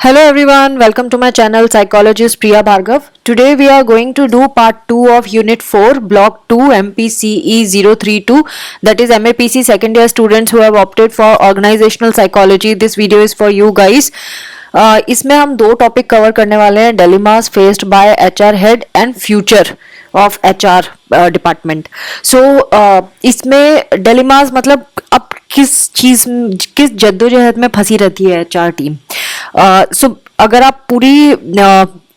Hello everyone, welcome to my channel Psychologist Priya Bhargav. Today we are going to do part 2 of Unit 4, Block 2 MPCE 032, that is MAPC second year students who have opted for Organizational Psychology. This video is for you guys. इसमें हम दो topic cover करने वाले हैं, dilemmas faced by HR head and future of HR department. So इसमें dilemmas मतलब अब किस जद्दोजहद में फंसी रहती है एचआर टीम. सो अगर आप पूरी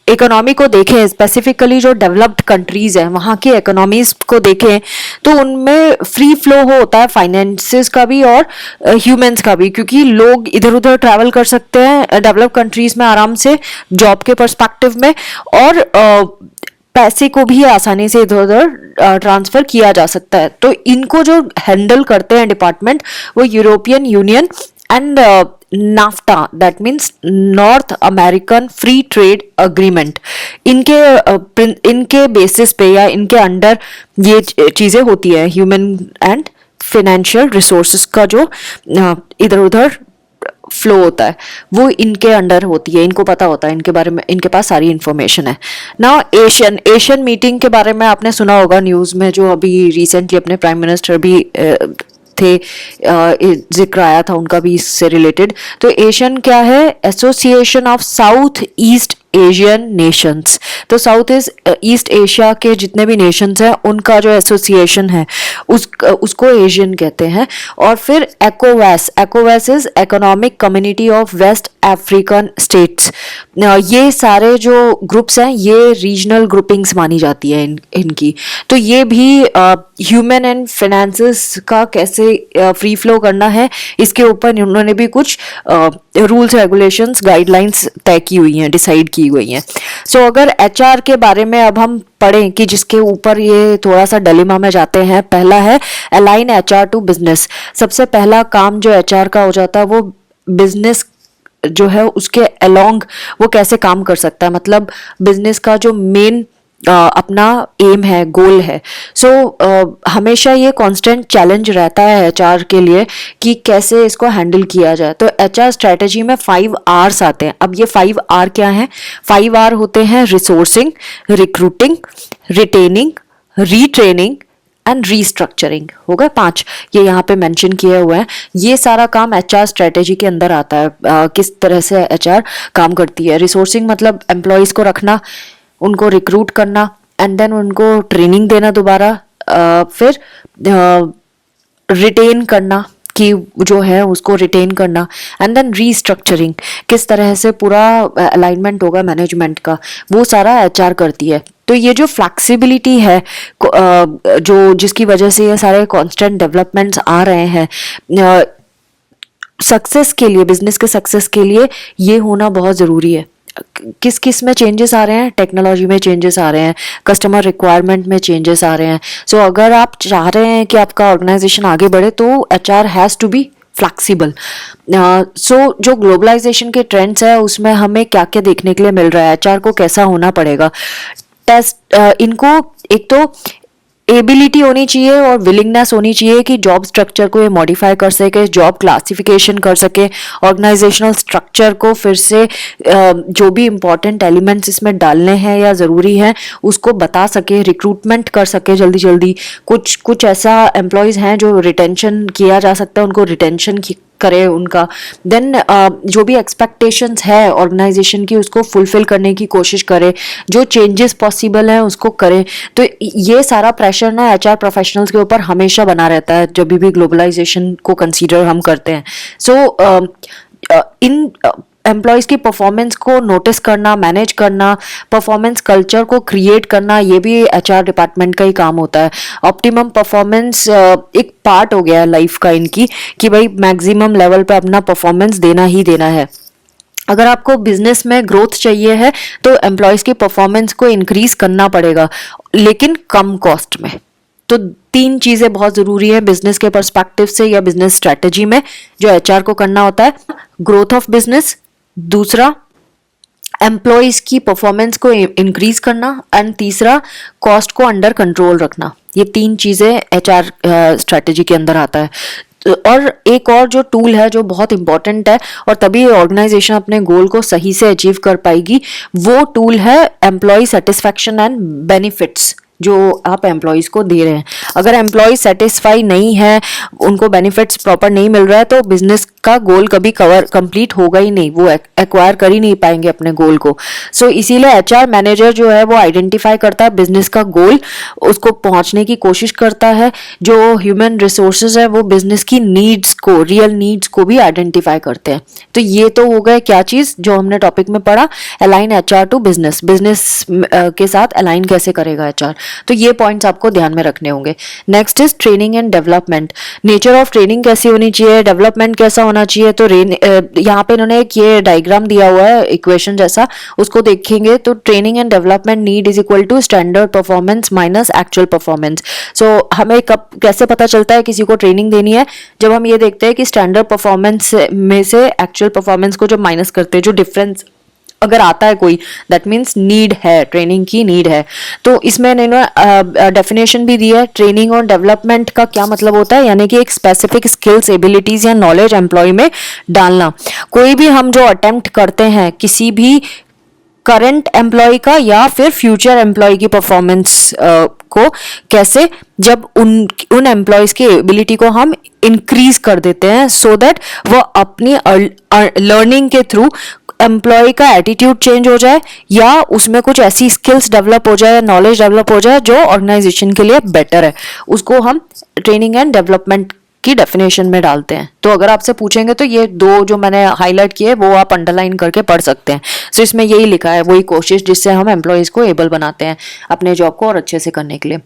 इकोनॉमी को देखें, स्पेसिफिकली जो डेवलप्ड कंट्रीज हैं वहाँ की इकोनॉमीज को देखें तो उनमें फ्री फ्लो होता है फाइनेंसेस का भी और ह्यूमंस का भी, क्योंकि लोग इधर उधर ट्रैवल कर सकते हैं डेवलप्ड कंट्रीज में आराम से जॉब के पर्सपेक्टिव में, और पैसे को भी आसानी से इधर उधर ट्रांसफर किया जा सकता है. तो इनको जो हैंडल करते हैं डिपार्टमेंट वो European union and NAFTA, that means north American free trade agreement, इनके बेसिस पे या इनके अंडर ये चीज़ें होती है. ह्यूमन एंड फाइनेंशियल रिसोर्सेज का जो इधर उधर फ्लो होता है वो इनके अंडर होती है, इनको पता होता है, इनके बारे में इनके पास सारी इन्फॉर्मेशन है ना. एशियन मीटिंग के बारे में आपने सुना होगा न्यूज़ में, जो अभी रिसेंटली अपने प्राइम मिनिस्टर भी थे, जिक्र आया था उनका भी इससे रिलेटेड. तो एशियन क्या है? Association of south east Asian Nations. तो साउथ ईस्ट एशिया के जितने भी नेशंस हैं उनका जो एसोसिएशन है उसको एशियन कहते हैं. और फिर एकोवैस is economic community of West African states. ये सारे जो ग्रुप्स हैं ये रीजनल ग्रुपिंग्स मानी जाती है इनकी. तो ये भी ह्यूमन एंड फाइनेंसेस का कैसे फ्री फ्लो करना है इसके ऊपर उन्होंने भी कुछ रूल्स रेगुलेशंस गाइडलाइंस तय की हुई हैं, डिसाइड की हुई हैं. सो अगर एचआर के बारे में अब हम पढ़ें कि जिसके ऊपर ये थोड़ा सा डिलेमा में जाते हैं, पहला है अलाइन एचआर टू बिजनेस. सबसे पहला काम जो एचआर का हो जाता है वो बिजनेस जो है उसके अलोंग वो कैसे काम कर सकता है, मतलब बिजनेस का जो मेन अपना एम है, गोल है. सो हमेशा ये कांस्टेंट चैलेंज रहता है एचआर के लिए कि कैसे इसको हैंडल किया जाए. तो एचआर स्ट्रेटेजी में 5 R's आते हैं. अब ये 5 R क्या हैं? 5 R होते हैं resourcing, recruiting, retaining, retraining and restructuring. हो गए 5, ये यहाँ पे मेंशन किए हुए हैं. ये सारा काम एचआर स्ट्रेटेजी के अंदर आता है. किस तरह से एचआर काम करती है. रिसोर्सिंग मतलब एम्प्लॉयज़ को रखना, उनको रिक्रूट करना एंड देन उनको ट्रेनिंग देना दोबारा, फिर रिटेन करना कि जो है उसको रिटेन करना, एंड देन रीस्ट्रक्चरिंग, किस तरह से पूरा अलाइनमेंट होगा मैनेजमेंट का, वो सारा एचआर करती है. तो ये जो फ्लेक्सिबिलिटी है जो जिसकी वजह से ये सारे कांस्टेंट डेवलपमेंट्स आ रहे हैं सक्सेस के लिए, बिजनेस के सक्सेस के लिए ये होना बहुत ज़रूरी है. किस में चेंजेस आ रहे हैं? टेक्नोलॉजी में चेंजेस आ रहे हैं, कस्टमर रिक्वायरमेंट में चेंजेस आ रहे हैं. सो अगर आप चाह रहे हैं कि आपका ऑर्गेनाइजेशन आगे बढ़े तो HR has to be flexible. So जो ग्लोबलाइजेशन के ट्रेंड्स है उसमें हमें क्या क्या देखने के लिए मिल रहा है, एचआर को कैसा होना पड़ेगा. इनको एक तो एबिलिटी होनी चाहिए और विलिंगनेस होनी चाहिए कि जॉब स्ट्रक्चर को ये मॉडिफाई कर सके, जॉब क्लासिफिकेशन कर सके, ऑर्गेनाइजेशनल स्ट्रक्चर को फिर से जो भी इम्पोर्टेंट एलिमेंट्स इसमें डालने हैं या ज़रूरी हैं उसको बता सके, रिक्रूटमेंट कर सके जल्दी जल्दी. कुछ ऐसा एम्प्लॉयज़ हैं जो रिटेंशन किया जा सकता है, उनको रिटेंशन करे उनका. देन जो भी एक्सपेक्टेशंस है ऑर्गेनाइजेशन की उसको फुलफिल करने की कोशिश करे, जो चेंजेस पॉसिबल हैं उसको करें. तो ये सारा प्रेशर ना एचआर प्रोफेशनल्स के ऊपर हमेशा बना रहता है जब भी ग्लोबलाइजेशन को कंसीडर हम करते हैं. सो इन एम्प्लॉयज़ की परफॉर्मेंस को नोटिस करना, मैनेज करना, परफॉर्मेंस कल्चर को क्रिएट करना, ये भी एचआर डिपार्टमेंट का ही काम होता है. ऑप्टिमम परफॉर्मेंस एक पार्ट हो गया है लाइफ का इनकी कि भाई मैक्सिमम लेवल पे अपना परफॉर्मेंस देना ही देना है. अगर आपको बिजनेस में ग्रोथ चाहिए है तो एम्प्लॉयज़ की परफॉर्मेंस को इंक्रीज करना पड़ेगा, लेकिन कम कॉस्ट में. तो 3 चीज़ें बहुत ज़रूरी है बिजनेस के पर्सपेक्टिव से या बिजनेस स्ट्रेटेजी में जो एचआर को करना होता है. ग्रोथ ऑफ बिजनेस, दूसरा एम्प्लॉयज़ की परफॉर्मेंस को इंक्रीज करना, एंड तीसरा कॉस्ट को अंडर कंट्रोल रखना. ये 3 चीज़ें एचआर स्ट्रेटेजी के अंदर आता है. और एक और जो टूल है जो बहुत इंपॉर्टेंट है और तभी ऑर्गेनाइजेशन अपने गोल को सही से अचीव कर पाएगी, वो टूल है एम्प्लॉय सेटिस्फैक्शन एंड बेनिफिट्स जो आप एम्प्लॉयज़ को दे रहे हैं। अगर एम्प्लॉय सेटिस्फाई नहीं है, उनको बेनिफिट्स प्रॉपर नहीं मिल रहा है, तो बिजनेस का गोल कभी कंप्लीट होगा ही नहीं, वो एक्वायर कर ही नहीं पाएंगे अपने गोल को। सो इसीलिए एचआर मैनेजर जो है वो आइडेंटिफाई करता है बिजनेस का गोल, उसको पहुंचने की कोशिश करता है। जो ह्यूमन रिसोर्सेज है वो बिजनेस की नीड्स को, रियल नीड्स को भी आइडेंटिफाई करते हैं। तो ये तो हो गए क्या चीज़ जो हमने टॉपिक में पढ़ा, align HR to business, business के साथ अलाइन कैसे करेगा एचआर। तो ये पॉइंट्स आपको ध्यान में रखने होंगे। Next is training and development. Nature of training कैसी होनी चाहिए, डेवलपमेंट कैसा होना चाहिए। तो यहाँ पे इन्होंने एक ये डायग्राम दिया हुआ है इक्वेशन जैसा, उसको देखेंगे तो training and development need is equal to standard performance minus actual performance. So हमें कब कैसे पता चलता है किसी को ट्रेनिंग देनी है, जब हम ये देखते हैं कि स्टैंडर्ड परफॉर्मेंस में से एक्चुअल परफॉर्मेंस को जब माइनस करते हैं, जो डिफरेंस अगर आता है कोई, दैट मीन्स नीड है, ट्रेनिंग की नीड है। तो इसमें इन्होंने डेफिनेशन भी दी है। ट्रेनिंग और डेवलपमेंट का क्या मतलब होता है, यानी कि एक स्पेसिफिक स्किल्स, एबिलिटीज या नॉलेज एम्प्लॉय में डालना। कोई भी हम जो अटेम्प्ट करते हैं किसी भी करंट एम्प्लॉय का या फिर फ्यूचर एम्प्लॉय की परफॉर्मेंस को कैसे, जब उन एम्प्लॉयज की एबिलिटी को हम इंक्रीज कर देते हैं सो दैट वो अपनी लर्निंग के थ्रू एम्प्लॉय का एटीट्यूड चेंज हो जाए या उसमें कुछ ऐसी स्किल्स डेवलप हो जाए, नॉलेज डेवलप हो जाए जो ऑर्गेनाइजेशन के लिए बेटर है, उसको हम ट्रेनिंग एंड डेवलपमेंट की डेफिनेशन में डालते हैं। तो अगर आपसे पूछेंगे तो ये दो जो मैंने हाईलाइट किए वो आप अंडरलाइन करके पढ़ सकते हैं। सो इसमें यही लिखा है, वही कोशिश जिससे हम एम्प्लॉयज को एबल बनाते हैं अपने जॉब को और अच्छे से करने के लिए।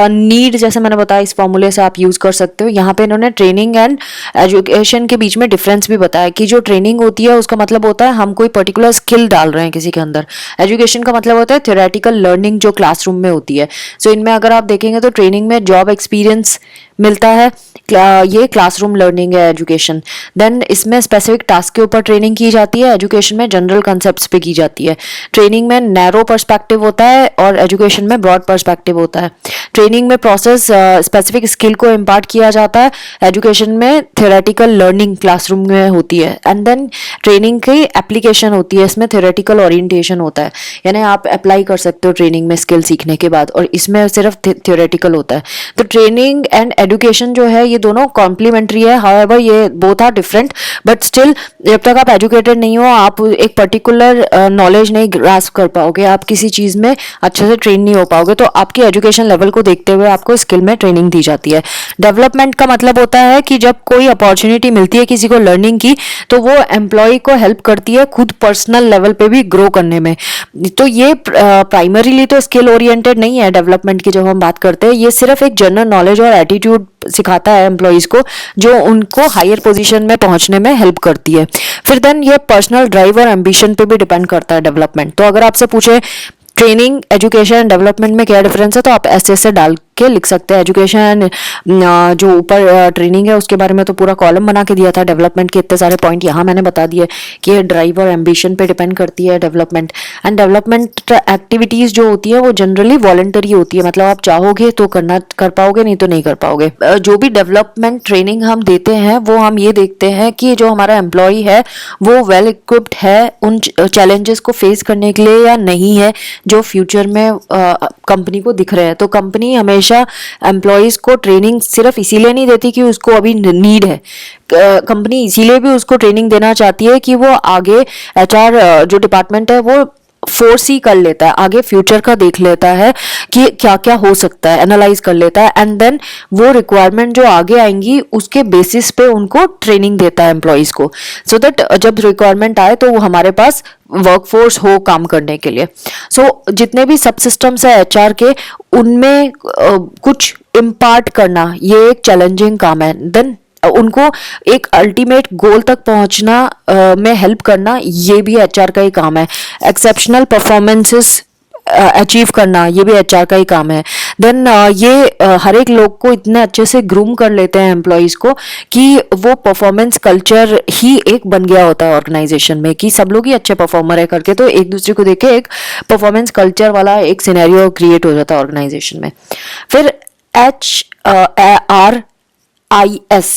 नीड जैसे मैंने बताया, इस फॉर्मूले से आप यूज कर सकते हो। यहाँ पे इन्होंने ट्रेनिंग एंड एजुकेशन के बीच में डिफरेंस भी बताया कि जो ट्रेनिंग होती है उसका मतलब होता है हम कोई पर्टिकुलर स्किल डाल रहे हैं किसी के अंदर। एजुकेशन का मतलब होता है थ्योरेटिकल लर्निंग जो क्लासरूम में होती है। सो इनमें अगर आप देखेंगे तो ट्रेनिंग में जॉब एक्सपीरियंस मिलता है, ये क्लासरूम लर्निंग है एजुकेशन। देन इसमें स्पेसिफिक टास्क के ऊपर ट्रेनिंग की जाती है, एजुकेशन में जनरल कंसेप्ट्स पे की जाती है। ट्रेनिंग में नैरो पर्सपेक्टिव होता है और एजुकेशन में ब्रॉड पर्सपेक्टिव होता है। ट्रेनिंग में प्रोसेस स्पेसिफिक स्किल को इम्पार्ट किया जाता है, एजुकेशन में थ्योरेटिकल लर्निंग क्लासरूम में होती है। एंड देन ट्रेनिंग की एप्लीकेशन होती है, इसमें थ्योरेटिकल ओरिएंटेशन होता है, यानी आप अप्लाई कर सकते हो ट्रेनिंग में स्किल सीखने के बाद, और इसमें सिर्फ थ्योरेटिकल होता है। तो ट्रेनिंग एंड एजुकेशन जो है ये दोनों कॉम्प्लीमेंट्री है, हाउएवर ये both are different, but still जब तक आप एजुकेटेड नहीं हो, आप एक पर्टिकुलर नॉलेज नहीं ग्रास्प कर पाओगे, आप किसी चीज़ में अच्छे से ट्रेन नहीं हो पाओगे। तो आपकी एजुकेशन लेवल को देखते हुए आपको स्किल में ट्रेनिंग दी जाती है। डेवलपमेंट का मतलब होता है कि जब कोई अपॉर्चुनिटी मिलती है किसी को लर्निंग की, तो वो एम्प्लॉय को हेल्प करती है खुद पर्सनल लेवल पे भी ग्रो करने में। तो ये प्राइमरीली तो स्किल ओरिएंटेड नहीं है डेवलपमेंट की जब हम बात करते हैं, ये सिर्फ एक जनरल नॉलेज और एटीट्यूड सिखाता है एम्प्लॉयज़ को, जो उनको हायर पोजीशन में पहुंचने में हेल्प करती है। फिर देन ये पर्सनल ड्राइव और एम्बिशन पे भी डिपेंड करता है डेवलपमेंट। तो अगर आपसे पूछे ट्रेनिंग, एजुकेशन एंड डेवलपमेंट में क्या डिफरेंस है, तो आप ऐसे डाल के लिख सकते हैं। एजुकेशन जो ऊपर ट्रेनिंग है उसके बारे में तो पूरा कॉलम बना के दिया था, डेवलपमेंट के इतने सारे पॉइंट यहाँ मैंने बता दिए कि ये ड्राइव और एम्बिशन पे डिपेंड करती है डेवलपमेंट। एंड डेवलपमेंट एक्टिविटीज़ जो होती है वो जनरली वॉलंटरी होती है, मतलब आप चाहोगे तो कर पाओगे, नहीं तो नहीं कर पाओगे। जो भी डेवलपमेंट ट्रेनिंग हम देते हैं वो हम ये देखते हैं कि जो हमारा एम्प्लॉय है वो वेल इक्विप्ड है उन चैलेंजेस को फेस करने के लिए या नहीं है जो फ्यूचर में कंपनी को दिख रहे हैं। तो कंपनी हमेशा एम्प्लॉयज को ट्रेनिंग सिर्फ इसीलिए नहीं देती कि उसको अभी नीड है, कंपनी इसीलिए भी उसको ट्रेनिंग देना चाहती है कि वो आगे एचआर जो डिपार्टमेंट है वो फोरसी कर लेता है, आगे फ्यूचर का देख लेता है कि क्या क्या हो सकता है, एनालाइज कर लेता है, एंड देन वो रिक्वायरमेंट जो आगे आएंगी उसके बेसिस पे उनको ट्रेनिंग देता है एम्प्लॉयज को, सो दैट जब रिक्वायरमेंट आए तो वो हमारे पास वर्कफोर्स हो काम करने के लिए। सो जितने भी सब सिस्टम्स है एचआर के, उनमें कुछ इम्पार्ट करना ये एक चैलेंजिंग काम है। देन उनको एक अल्टीमेट गोल तक पहुंचना में हेल्प करना ये भी एचआर का ही काम है। एक्सेप्शनल परफॉर्मेंसेस अचीव करना ये भी एचआर का ही काम है। देन ये हर एक लोग को इतने अच्छे से ग्रूम कर लेते हैं एम्प्लॉयज़ को कि वो परफॉर्मेंस कल्चर ही एक बन गया होता है ऑर्गेनाइजेशन में कि सब लोग ही अच्छे परफॉर्मर है करके, तो एक दूसरे को देख के एक परफॉर्मेंस कल्चर वाला एक सिनेरियो क्रिएट हो जाता है ऑर्गेनाइजेशन में। फिर HR HRIS,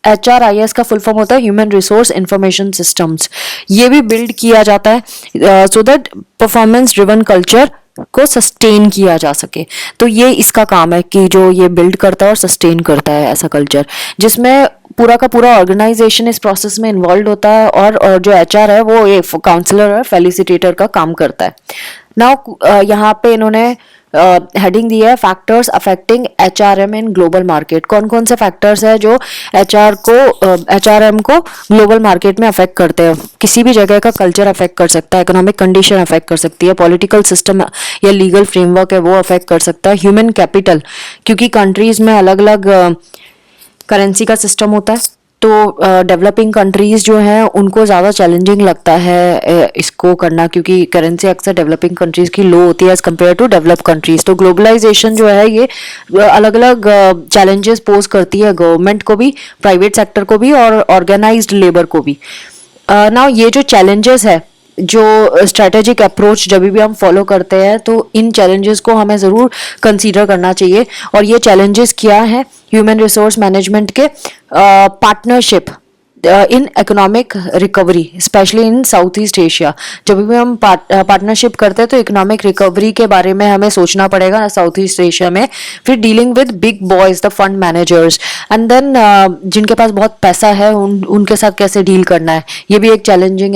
HRIS का फुल फॉर्म होता है ह्यूमन रिसोर्स इंफॉर्मेशन सिस्टम्स। ये भी बिल्ड किया जाता है so that performance driven culture को सस्टेन किया जा सके। तो ये इसका काम है कि जो ये बिल्ड करता है और सस्टेन करता है ऐसा कल्चर, जिसमें पूरा का पूरा ऑर्गेनाइजेशन इस प्रोसेस में इन्वॉल्व होता है, और जो HR है वो एक काउंसलर और फेलिसिटेटर का काम करता है। नाउ यहाँ पे इन्होंने हेडिंग दी है factors affecting HRM in global market. कौन कौन से फैक्टर्स है जो HRM को ग्लोबल मार्केट में अफेक्ट करते हैं। किसी भी जगह का कल्चर अफेक्ट कर सकता है, इकोनॉमिक कंडीशन अफेक्ट कर सकती है, पॉलिटिकल सिस्टम या लीगल फ्रेमवर्क है वो अफेक्ट कर सकता है, ह्यूमन कैपिटल, क्योंकि कंट्रीज में अलग अलग करेंसी का सिस्टम होता है। तो डेवलपिंग कंट्रीज जो हैं उनको ज़्यादा चैलेंजिंग लगता है इसको करना, क्योंकि करेंसी अक्सर डेवलपिंग कंट्रीज की लो होती है as compare to develop countries. तो ग्लोबलाइजेशन जो है ये अलग अलग चैलेंजेस पोज करती है गवर्नमेंट को भी, प्राइवेट सेक्टर को भी और ऑर्गेनाइज्ड लेबर को भी। नाउ ये जो चैलेंजेस है, जो स्ट्रेटेजिक अप्रोच जब भी हम फॉलो करते हैं तो इन चैलेंजेस को हमें ज़रूर कंसीडर करना चाहिए। और ये चैलेंजेस क्या हैं ह्यूमन रिसोर्स मैनेजमेंट के? Partnership in economic recovery, specially in south east Asia. जब भी हम पार्टनरशिप करते हैं तो इकोनॉमिक रिकवरी के बारे में हमें सोचना पड़ेगा साउथ ईस्ट एशिया में। फिर dealing with big boys, the fund managers, and then जिनके पास बहुत पैसा है उनके साथ कैसे डील करना है, ये भी एक चैलेंजिंग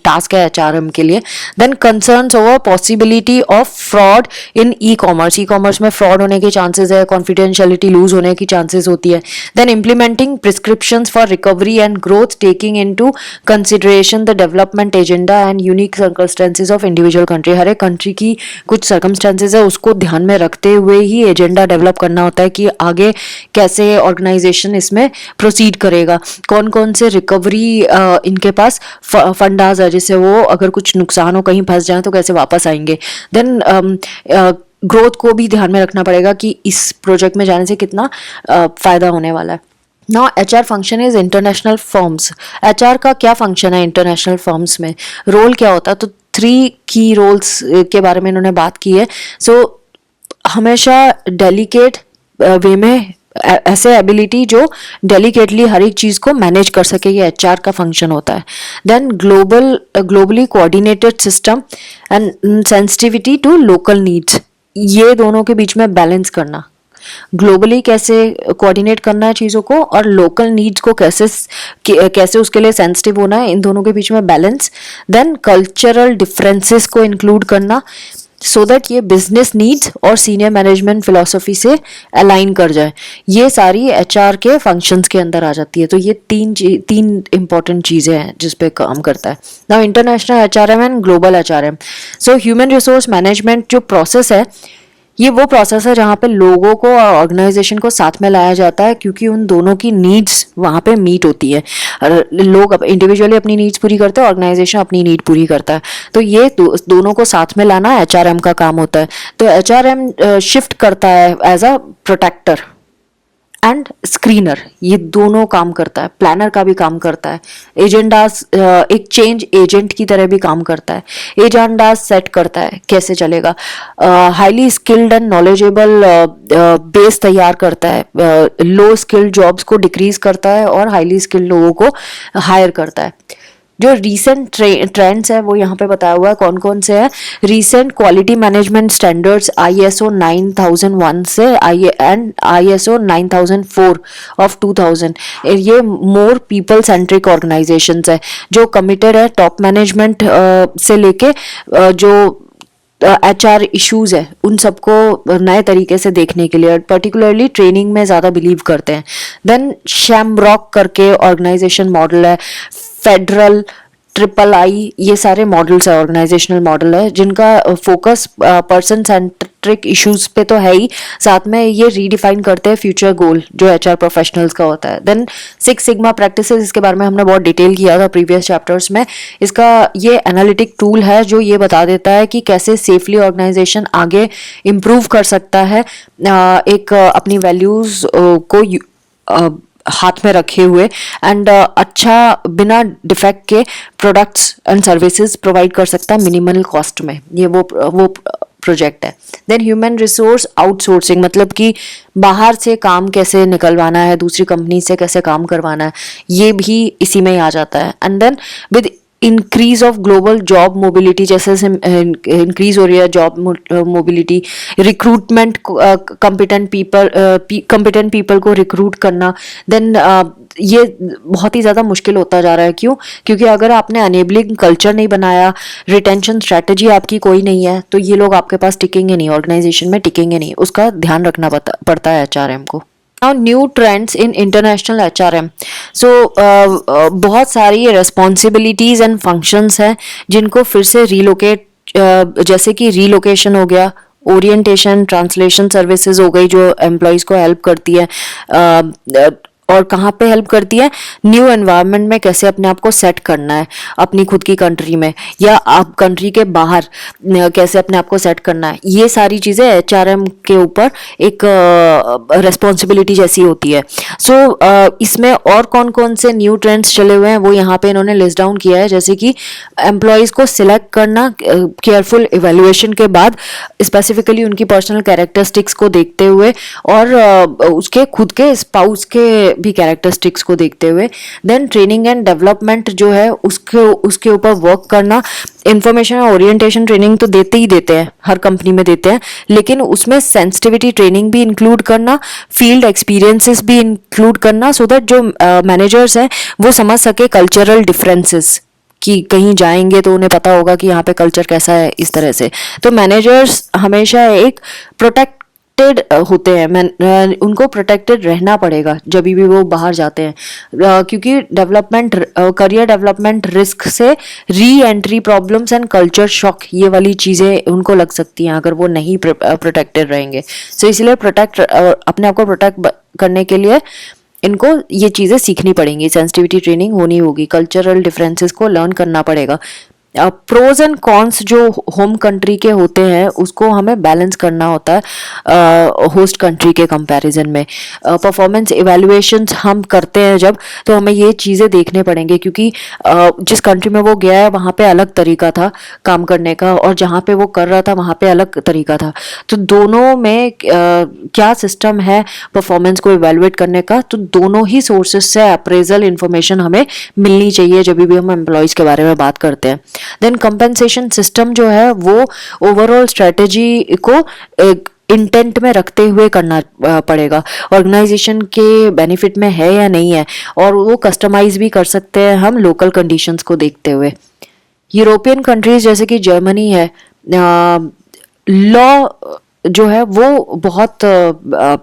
टास्क है HRM के लिए। Then concerns over possibility of fraud in e commerce में फ्रॉड होने के चांसेस है, कॉन्फिडेंशियलिटी लूज होने की चांसेस होती है। Then implementing prescriptions for recovery and growth, taking into consideration the development agenda and unique circumstances of individual country। हर एक country की कुछ circumstances है उसको ध्यान में रखते हुए ही एजेंडा डेवलप करना होता है कि आगे कैसे ऑर्गेनाइजेशन इसमें प्रोसीड करेगा, कौन कौन से रिकवरी इनके पास फंडाज है, जिससे वो अगर कुछ नुकसान हो कहीं फंस जाए तो कैसे वापस आएंगे। देन ग्रोथ को भी ध्यान में रखना पड़ेगा कि इस प्रोजेक्ट में जाने से कितना फायदा होने वाला है। Now HR function is international firms. HR का क्या फंक्शन है इंटरनेशनल फर्म्स में, रोल क्या होता है? तो 3 की रोल्स के बारे में इन्होंने बात की है। सो हमेशा डेलीकेट वे में ऐसे एबिलिटी जो डेलिकेटली हर एक चीज़ को मैनेज कर सके, ये HR का फंक्शन होता है। Then globally coordinated system and sensitivity to local needs, ये दोनों के बीच में बैलेंस करना, ग्लोबली कैसे कोऑर्डिनेट करना है चीज़ों को और लोकल नीड्स को कैसे उसके लिए सेंसिटिव होना है, इन दोनों के बीच में बैलेंस। देन कल्चरल डिफरेंसेस को इंक्लूड करना सो दैट ये बिजनेस नीड्स और सीनियर मैनेजमेंट फिलोसफी से अलाइन कर जाए। ये सारी HR के फंक्शंस के अंदर आ जाती है। तो ये तीन इंपॉर्टेंट चीज़ें हैं जिस पे काम करता है। Now international HRM and global HRM। So human resource management जो प्रोसेस है ये वो प्रोसेस है जहाँ पे लोगों को और ऑर्गेनाइजेशन को साथ में लाया जाता है, क्योंकि उन दोनों की नीड्स वहाँ पे मीट होती है। लोग इंडिविजुअली अपनी नीड्स पूरी करते हैं, ऑर्गेनाइजेशन अपनी नीड पूरी करता है। तो ये दोनों को साथ में लाना HRM का काम होता है। तो HRM शिफ्ट करता है as a protector and screener, ये दोनों काम करता है। प्लानर का भी काम करता है, एजेंडास एक चेंज एजेंट की तरह भी काम करता है, एजेंडास सेट करता है कैसे चलेगा, highly skilled and knowledgeable base तैयार करता है, लो स्किल्ड जॉब्स को डिक्रीज करता है और हाईली स्किल्ड लोगों को हायर करता है। जो रीसेंट ट्रेंड्स है वो यहाँ पे बताया हुआ है कौन कौन से हैं। Recent quality management standards ISO 9001 से एंड ISO 9004 ऑफ 2000, ये मोर पीपल सेंट्रिक ऑर्गेनाइजेशंस है जो कमिटेड है टॉप मैनेजमेंट से लेके जो HR इश्यूज है उन सबको नए तरीके से देखने के लिए, पर्टिकुलरली ट्रेनिंग में ज़्यादा बिलीव करते हैं। देन शैमरॉक करके ऑर्गेनाइजेशन मॉडल है, फेडरल, III, ये सारे मॉडल्स है, ऑर्गेनाइजेशनल मॉडल है जिनका फोकस पर्सन सेंट्रिक इश्यूज पे तो है ही, साथ में ये रीडिफाइन करते हैं फ्यूचर गोल जो HR प्रोफेशनल्स का होता है। देन 6 सिग्मा प्रैक्टिसेस, इसके बारे में हमने बहुत डिटेल किया था प्रीवियस चैप्टर्स में। इसका ये एनालिटिक टूल है जो ये बता देता है कि कैसे सेफली ऑर्गेनाइजेशन आगे इम्प्रूव कर सकता है एक अपनी वैल्यूज को हाथ में रखे हुए एंड अच्छा बिना डिफेक्ट के प्रोडक्ट्स एंड सर्विसेज प्रोवाइड कर सकता है मिनिमल कॉस्ट में। ये वो प्रोजेक्ट है। देन ह्यूमन रिसोर्स आउटसोर्सिंग, मतलब कि बाहर से काम कैसे निकलवाना है, दूसरी कंपनी से कैसे काम करवाना है, ये भी इसी में ही आ जाता है। And then with increase of global job mobility, जैसे इंक्रीज हो रही है job mobility, recruitment, competent people को रिक्रूट करना, देन ये बहुत ही ज़्यादा मुश्किल होता जा रहा है। क्यों? क्योंकि अगर आपने अनेबलिंग कल्चर नहीं बनाया, रिटेंशन स्ट्रैटेजी आपकी कोई नहीं है, तो ये लोग आपके पास टिकेंगे नहीं, ऑर्गेनाइजेशन में टिकेंगे नहीं। उसका ध्यान रखना पड़ता है एचआरएम को। Now new trends in international HRM. So बहुत सारी रिस्पॉन्सिबिलिटीज एंड फंक्शंस हैं जिनको फिर से रीलोकेट, जैसे कि रीलोकेशन हो गया, ओरिएंटेशन, ट्रांसलेशन सर्विसेज हो गई जो एम्प्लॉयज़ को हेल्प करती है, और कहाँ पे हेल्प करती है, न्यू एनवायरनमेंट में कैसे अपने आप को सेट करना है अपनी खुद की कंट्री में, या आप कंट्री के बाहर कैसे अपने आप को सेट करना है। ये सारी चीज़ें एचआरएम के ऊपर एक रिस्पॉन्सिबिलिटी जैसी होती है। सो इसमें और कौन कौन से न्यू ट्रेंड्स चले हुए हैं वो यहाँ पे इन्होंने लिस्ट डाउन किया है, जैसे कि एम्प्लॉयज़ को सिलेक्ट करना केयरफुल इवेल्युएशन के बाद, स्पेसिफिकली उनकी पर्सनल कैरेक्टरिस्टिक्स को देखते हुए, और उसके खुद के स्पाउस के भी कैरेक्टरिस्टिक्स को देखते हुए। देन ट्रेनिंग एंड डेवलपमेंट जो है उसके ऊपर वर्क करना। इंफॉर्मेशन और ओरिएंटेशन ट्रेनिंग तो देते ही देते हैं, हर कंपनी में देते हैं, लेकिन उसमें सेंसिटिविटी ट्रेनिंग भी इंक्लूड करना, फील्ड एक्सपीरियंसेस भी इंक्लूड करना, सो दैट जो मैनेजर्स हैं वो समझ सके कल्चरल डिफरेंसेस, कि कहीं जाएंगे तो उन्हें पता होगा कि यहाँ पे कल्चर कैसा है, इस तरह से। तो मैनेजर्स हमेशा एक प्रोटेक्टेड होते हैं, उनको प्रोटेक्टेड रहना पड़ेगा जब भी वो बाहर जाते हैं, क्योंकि डेवलपमेंट, करियर डेवलपमेंट रिस्क से re entry problems and culture shock, ये वाली चीज़ें उनको लग सकती हैं अगर वो नहीं प्रोटेक्टेड रहेंगे। सो इसलिए अपने आप को प्रोटेक्ट करने के लिए इनको ये चीज़ें सीखनी पड़ेंगी, सेंसिटिविटी ट्रेनिंग होनी होगी, कल्चरल डिफरेंसेस को लर्न करना पड़ेगा। प्रोज एंड कॉन्स जो होम कंट्री के होते हैं उसको हमें बैलेंस करना होता है होस्ट कंट्री के कंपैरिजन में। परफॉर्मेंस इवैल्यूएशंस हम करते हैं जब, तो हमें ये चीज़ें देखने पड़ेंगे, क्योंकि जिस कंट्री में वो गया है वहाँ पे अलग तरीका था काम करने का, और जहाँ पे वो कर रहा था वहाँ पे अलग तरीका था। तो दोनों में क्या सिस्टम है परफॉर्मेंस को इवैल्यूएट करने का, तो दोनों ही सोर्सेज से अप्रेजल इंफॉर्मेशन हमें मिलनी चाहिए जब भी हम एम्प्लॉयज़ के बारे में बात करते हैं। देन कंपेंसेशन सिस्टम जो है वो ओवरऑल स्ट्रेटेजी को एक इंटेंट में रखते हुए करना पड़ेगा, ऑर्गेनाइजेशन के बेनिफिट में है या नहीं है, और वो कस्टमाइज भी कर सकते हैं हम लोकल कंडीशंस को देखते हुए। यूरोपियन कंट्रीज जैसे कि जर्मनी है, लॉ जो है वो बहुत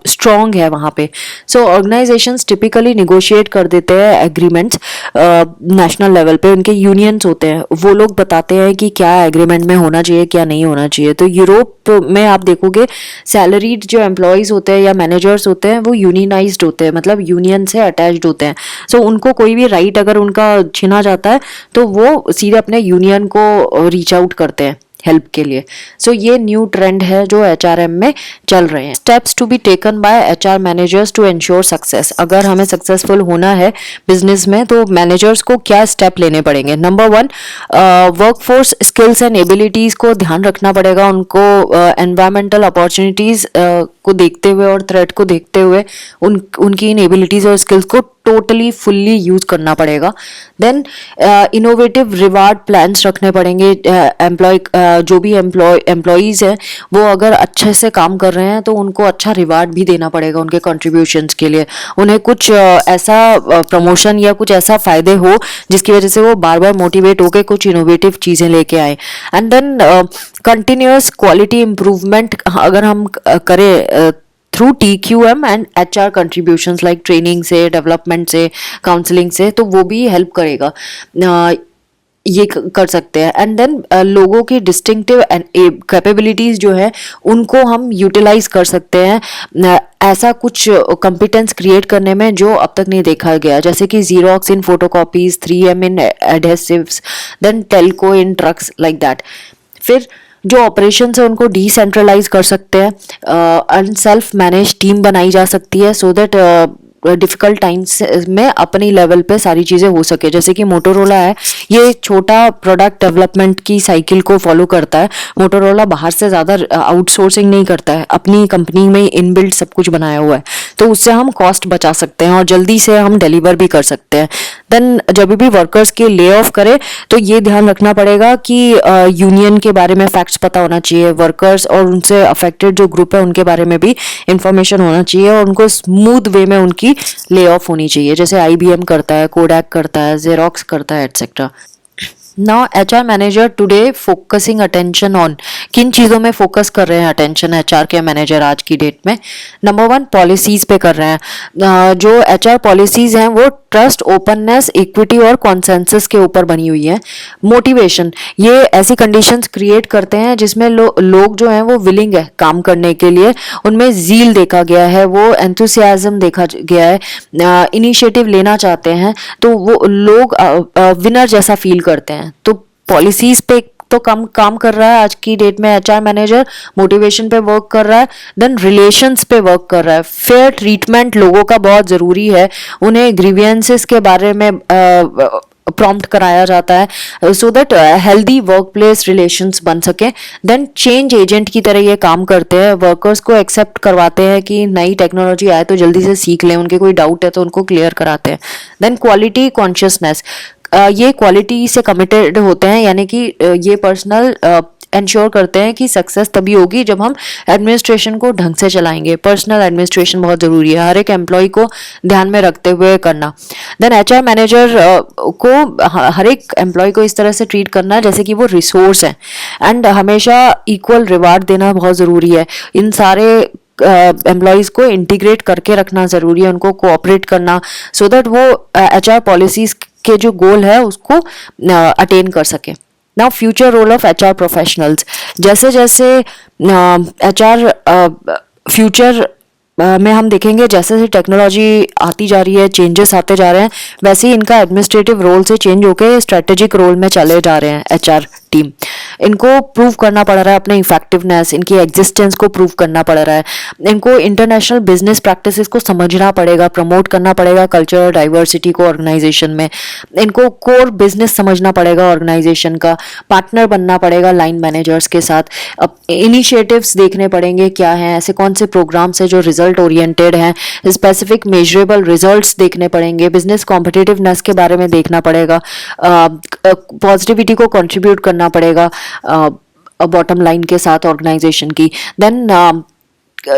स्ट्रॉन्ग है वहाँ पे। सो ऑर्गेनाइजेशंस टिपिकली निगोशिएट कर देते हैं एग्रीमेंट्स नेशनल लेवल पे, उनके यूनियंस होते हैं, वो लोग बताते हैं कि क्या एग्रीमेंट में होना चाहिए क्या नहीं होना चाहिए। तो यूरोप में आप देखोगे सैलरीड जो एम्प्लॉयज़ होते हैं या मैनेजर्स होते हैं वो यूनियनाइज्ड होते हैं, मतलब यूनियन से अटैच्ड होते हैं। सो उनको कोई भी राइट अगर उनका छीना जाता है तो वो सीधे अपने यूनियन को रीच आउट करते हैं हेल्प के लिए। सो ये न्यू ट्रेंड है जो एचआरएम में चल रहे हैं। Steps to be taken by HR managers to ensure success. अगर हमें सक्सेसफुल होना है बिजनेस में तो मैनेजर्स को क्या स्टेप लेने पड़ेंगे। Number 1, workforce skills and abilities को ध्यान रखना पड़ेगा, उनको एनवायरमेंटल अपॉर्चुनिटीज को देखते हुए और थ्रेट को देखते हुए उनकी इन एबिलिटीज और स्किल्स को टोटली फुल्ली यूज करना पड़ेगा। देन इनोवेटिव रिवार्ड प्लान्स रखने पड़ेंगे। जो भी एम्प्लॉयज़ हैं वो अगर अच्छे से काम कर रहे हैं तो उनको अच्छा रिवार्ड भी देना पड़ेगा उनके कंट्रीब्यूशंस के लिए। उन्हें कुछ ऐसा प्रमोशन या कुछ ऐसा फायदे हो जिसकी वजह से वो बार बार मोटिवेट होकर कुछ इनोवेटिव चीज़ें लेके आए। And then continuous quality improvement अगर हम करें through TQM and HR contributions like training से, डेवलपमेंट से, काउंसलिंग से, तो वो भी हेल्प करेगा, ये कर सकते हैं। एंड देन लोगों की डिस्टिंक्टिव कैपेबिलिटीज़ जो है उनको हम यूटिलाइज कर सकते हैं ऐसा कुछ कॉम्पिटेंस क्रिएट करने में जो अब तक नहीं देखा गया, जैसे कि Xerox in photocopies, 3M in adhesives, then Telco in trucks, like that. फिर जो ऑपरेशन है उनको डिसेंट्रलाइज कर सकते हैं, सेल्फ मैनेज टीम बनाई जा सकती है सो दैट डिफिकल्ट टाइम्स में अपनी लेवल पे सारी चीज़ें हो सके। जैसे कि मोटोरोला है, ये छोटा प्रोडक्ट डेवलपमेंट की साइकिल को फॉलो करता है। मोटोरोला बाहर से ज़्यादा आउटसोर्सिंग नहीं करता है, अपनी कंपनी में इनबिल्ट सब कुछ बनाया हुआ है, तो उससे हम कॉस्ट बचा सकते हैं और जल्दी से हम डिलीवर भी कर सकते हैं। देन जब भी वर्कर्स के ले ऑफ करे तो ये ध्यान रखना पड़ेगा कि यूनियन के बारे में फैक्ट्स पता होना चाहिए, वर्कर्स और उनसे अफेक्टेड जो ग्रुप है उनके बारे में भी इंफॉर्मेशन होना चाहिए और उनको स्मूथ वे में उनकी ले ऑफ होनी चाहिए, जैसे आईबीएम करता है, कोडैक करता है, जेरोक्स करता है, etcetera. Now HR manager today focusing attention on, किन चीज़ों में फोकस कर रहे हैं अटेंशन एचआर के मैनेजर आज की डेट में? नंबर 1, पॉलिसीज पे कर रहे हैं। जो एचआर पॉलिसीज हैं वो ट्रस्ट, ओपननेस, इक्विटी और कॉन्सेंसस के ऊपर बनी हुई है। मोटिवेशन, ये ऐसी कंडीशंस क्रिएट करते हैं जिसमें लोग जो हैं वो विलिंग है काम करने के लिए, उनमें जील देखा गया है, वो एंथुसियाज्म देखा गया है, इनिशिएटिव लेना चाहते हैं, तो वो लोग विनर जैसा फील करते हैं। तो पॉलिसीज पे तो कम काम कर रहा है आज की डेट में एचआर मैनेजर, मोटिवेशन पे वर्क कर रहा है, देन रिलेशंस पे वर्क कर रहा है। फेयर ट्रीटमेंट लोगों का बहुत ज़रूरी है, उन्हें ग्रीवियंसेस के बारे में प्रॉम्प्ट कराया जाता है so that healthy work place relations बन सके। देन चेंज एजेंट की तरह ये काम करते हैं, वर्कर्स को एक्सेप्ट करवाते हैं कि नई टेक्नोलॉजी आए तो जल्दी से सीख लें, उनके कोई डाउट है तो उनको क्लियर कराते हैं। देन क्वालिटी कॉन्शियसनेस, ये क्वालिटी से कमिटेड होते हैं, यानी कि ये पर्सनल इंश्योर करते हैं कि सक्सेस तभी होगी जब हम एडमिनिस्ट्रेशन को ढंग से चलाएंगे। पर्सनल एडमिनिस्ट्रेशन बहुत ज़रूरी है, हर एक एम्प्लॉय को ध्यान में रखते हुए करना। देन एचआर मैनेजर को हर एक एम्प्लॉय को इस तरह से ट्रीट करना जैसे कि वो रिसोर्स है, एंड हमेशा इक्वल रिवार्ड देना बहुत ज़रूरी है। इन सारे एम्प्लॉयज़ को इंटीग्रेट करके रखना ज़रूरी है, उनको कोऑपरेट करना, सो दैट वो एचआर पॉलिसीज़ के जो गोल है उसको अटेन कर सके। Now future role of HR professionals, जैसे जैसे एचआर फ्यूचर में हम देखेंगे जैसे जैसे टेक्नोलॉजी आती जा रही है, चेंजेस आते जा रहे हैं, वैसे ही इनका एडमिनिस्ट्रेटिव रोल से चेंज होकर स्ट्रेटेजिक रोल में चले जा रहे हैं एचआर टीम। इनको प्रूव करना पड़ रहा है अपने इफेक्टिवनेस, इनकी एग्जिस्टेंस को प्रूव करना पड़ रहा है, इनको इंटरनेशनल बिजनेस प्रैक्टिसेस को समझना पड़ेगा, प्रमोट करना पड़ेगा कल्चर और डाइवर्सिटी को ऑर्गेनाइजेशन में, इनको कोर बिजनेस समझना पड़ेगा ऑर्गेनाइजेशन का, पार्टनर बनना पड़ेगा लाइन मैनेजर्स के साथ, अब इनिशिएटिव्स देखने पड़ेंगे क्या हैं, ऐसे कौन से प्रोग्राम्स हैं जो रिजल्ट ओरिएंटेड हैं, स्पेसिफिक मेजरेबल रिजल्ट्स देखने पड़ेंगे, बिजनेस कॉम्पिटिटिवनेस के बारे में देखना पड़ेगा, पॉजिटिविटी को कंट्रीब्यूट करना पड़ेगा बॉटम लाइन के साथ ऑर्गेनाइजेशन की। देन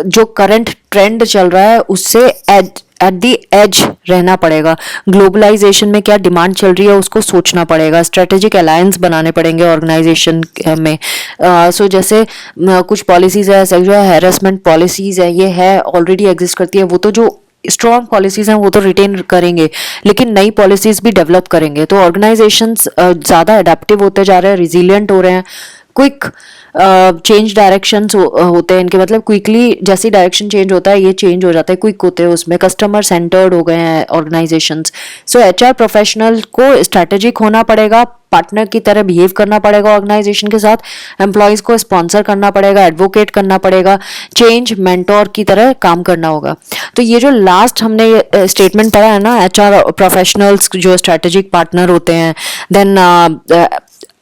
जो करंट ट्रेंड चल रहा है उससे एट दी एज रहना पड़ेगा, ग्लोबलाइजेशन में क्या डिमांड चल रही है उसको सोचना पड़ेगा, स्ट्रेटेजिक अलायंस बनाने पड़ेंगे ऑर्गेनाइजेशन में। सो जैसे कुछ पॉलिसीज है, सेक्सुअल हैरेसमेंट पॉलिसीज है, ये है ऑलरेडी एग्जिस्ट करती है, वो तो जो स्ट्रॉन्ग पॉलिसीज हैं वो तो रिटेन करेंगे, लेकिन नई पॉलिसीज भी डेवलप करेंगे। तो ऑर्गेनाइजेशंस ज़्यादा अडेप्टिव होते जा रहे हैं, रिजिलियंट हो रहे हैं, क्विक चेंज डायरेक्शंस होते हैं इनके, मतलब क्विकली जैसी डायरेक्शन चेंज होता है ये चेंज हो जाता है, क्विक होते हैं उसमें, कस्टमर सेंटर्ड हो गए हैं ऑर्गेनाइजेशंस। सो एचआर प्रोफेशनल को स्ट्रैटेजिक होना पड़ेगा, पार्टनर की तरह बिहेव करना पड़ेगा ऑर्गेनाइजेशन के साथ, एम्प्लॉयज़ को स्पॉन्सर करना पड़ेगा, एडवोकेट करना पड़ेगा, चेंज मेंटोर की तरह काम करना होगा। तो ये जो लास्ट हमने स्टेटमेंट पढ़ा है ना, एचआर प्रोफेशनल्स जो स्ट्रैटेजिक पार्टनर होते हैं, देन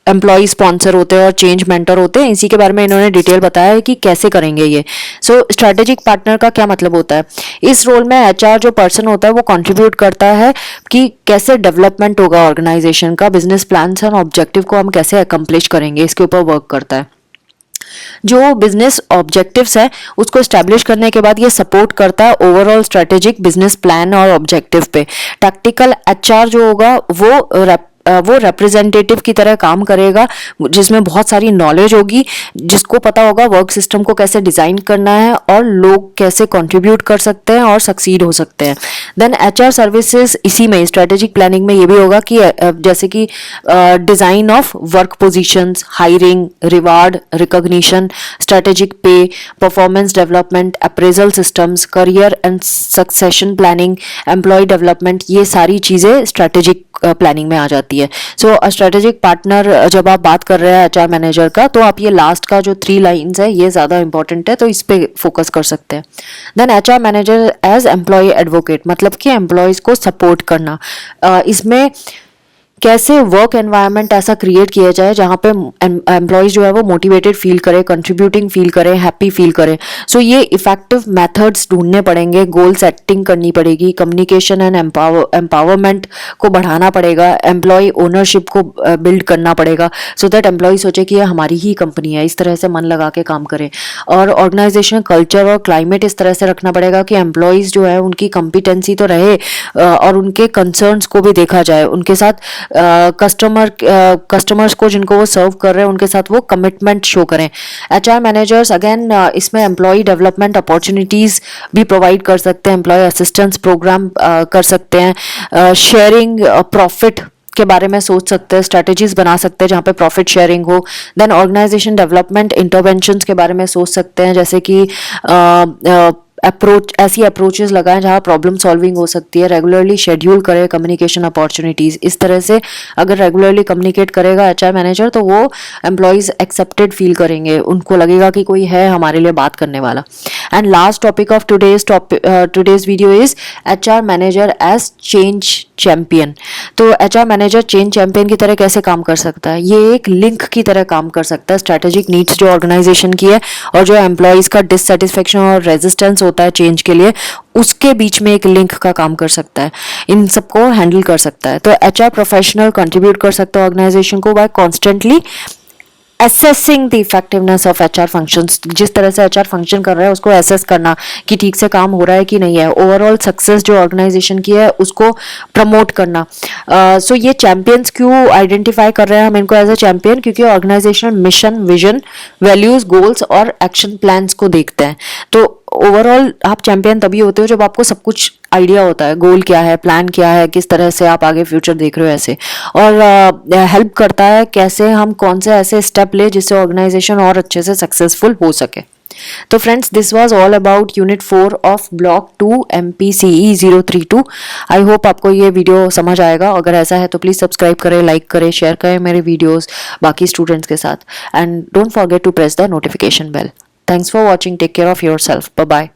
एम्प्लॉय स्पॉन्सर होते हैं और चेंज मेंटर होते हैं, इसी के बारे में इन्होंने डिटेल बताया है कि कैसे करेंगे ये। सो स्ट्रैटेजिक पार्टनर का क्या मतलब होता है? इस रोल में एचआर जो पर्सन होता है वो कंट्रीब्यूट करता है कि कैसे डेवलपमेंट होगा ऑर्गेनाइजेशन का, बिजनेस प्लान्स और ऑब्जेक्टिव को हम कैसे अकम्प्लिश करेंगे, इसके ऊपर वर्क करता है। जो बिजनेस ऑब्जेक्टिव्स है उसको एस्टैब्लिश करने के बाद ये सपोर्ट करता है ओवरऑल स्ट्रेटेजिक बिजनेस प्लान और ऑब्जेक्टिव पे। टैक्टिकल एचआर जो होगा वो रिप्रेजेंटेटिव की तरह काम करेगा, जिसमें बहुत सारी नॉलेज होगी, जिसको पता होगा वर्क सिस्टम को कैसे डिज़ाइन करना है और लोग कैसे कंट्रीब्यूट कर सकते हैं और सक्सीड हो सकते हैं। देन एचआर सर्विसेज इसी में स्ट्रेटेजिक प्लानिंग में ये भी होगा कि जैसे कि design of work positions, hiring, reward, recognition, strategic pay, performance development, appraisal systems, career and succession planning, employ development, ये सारी चीज़ें स्ट्रेटेजिक प्लानिंग में आ जाती है। सो स्ट्रेटेजिक पार्टनर जब आप बात कर रहे हैं एचआर मैनेजर का, तो आप ये लास्ट का जो 3 लाइन्स है ये ज़्यादा इंपॉर्टेंट है, तो इस पे फोकस कर सकते हैं। Then HR manager as employee advocate, मतलब कि एम्प्लॉयज़ को सपोर्ट करना। इसमें कैसे वर्क एनवायरनमेंट ऐसा क्रिएट किया जाए जहाँ पे एम्प्लॉयज जो है वो मोटिवेटेड फील करे, कंट्रीब्यूटिंग फील करे, हैप्पी फील करे। सो ये इफेक्टिव मेथड्स ढूंढने पड़ेंगे, गोल सेटिंग करनी पड़ेगी, कम्युनिकेशन एंड एम्पावरमेंट को बढ़ाना पड़ेगा, एम्प्लॉय ओनरशिप को बिल्ड करना पड़ेगा, सो दैट एम्प्लॉय सोचे कि ये हमारी ही कंपनी है, इस तरह से मन लगा के काम करें। और ऑर्गेनाइजेशन कल्चर और क्लाइमेट इस तरह से रखना पड़ेगा कि एम्प्लॉयज जो है उनकी कॉम्पिटेंसी तो रहे और उनके कंसर्न्स को भी देखा जाए, उनके साथ कस्टमर्स को जिनको वो सर्व कर रहे हैं उनके साथ वो कमिटमेंट शो करें। एचआर मैनेजर्स अगेन इसमें एम्प्लॉय डेवलपमेंट अपॉर्चुनिटीज भी प्रोवाइड कर सकते हैं, एम्प्लॉय असिस्टेंस प्रोग्राम कर सकते हैं, शेयरिंग प्रॉफिट के बारे में सोच सकते हैं, स्ट्रेटेजीज बना सकते हैं जहाँ पे प्रॉफिट शेयरिंग हो। देन ऑर्गेनाइजेशन डेवलपमेंट इंटरवेंशंस के बारे में सोच सकते हैं, जैसे कि ऐसी अप्रोचेस लगाएं जहाँ प्रॉब्लम सॉल्विंग हो सकती है। रेगुलरली शेड्यूल करें कम्युनिकेशन अपॉर्चुनिटीज़, इस तरह से अगर रेगुलरली कम्युनिकेट करेगा एचआर मैनेजर तो वो एम्प्लॉयज़ एक्सेप्टेड फील करेंगे, उनको लगेगा कि कोई है हमारे लिए बात करने वाला। And last topic of today's video is HR manager as change champion. तो एचआर मैनेजर चेंज चैंपियन की तरह कैसे काम कर सकता है? ये एक लिंक की तरह काम कर सकता है। स्ट्रेटेजिक नीड्स जो ऑर्गेनाइजेशन की है और जो एम्प्लॉयज़ का डिससेटिस्फेक्शन और रेजिस्टेंस होता है चेंज के लिए, उसके बीच में एक लिंक का काम कर सकता है, इन सबको हैंडल कर सकता है। तो एचआर प्रोफेशनल कंट्रीब्यूट कर सकता है ऑर्गेनाइजेशन को by constantly assessing the effectiveness of HR functions. जिस तरह से एचआर फंक्शन कर रहा है उसको असेस करना कि ठीक से काम हो रहा है कि नहीं है, ओवरऑल सक्सेस जो ऑर्गेनाइजेशन की है उसको प्रमोट करना। सो ये चैंपियंस क्यों आइडेंटिफाई कर रहे हैं हम इनको एज अ चैंपियन? क्योंकि organisation mission, vision, values, goals और एक्शन प्लान्स को देखते हैं। तो ओवरऑल आप चैंपियन तभी होते हो जब आपको सब कुछ आइडिया होता है, गोल क्या है, प्लान क्या है, किस तरह से आप आगे फ्यूचर देख रहे हो ऐसे, और हेल्प करता है कैसे हम कौन से ऐसे स्टेप ले जिससे ऑर्गेनाइजेशन और अच्छे से सक्सेसफुल हो सके। तो friends, this was all about unit 4 of block 2 MPCE 032। I hope आपको ये वीडियो समझ आएगा। अगर ऐसा है तो प्लीज़ सब्सक्राइब करें, लाइक करें, शेयर करें मेरे वीडियोस बाकी स्टूडेंट्स के साथ, and don't forget to press the notification bell. Thanks for watching. Take care of yourself. Bye bye.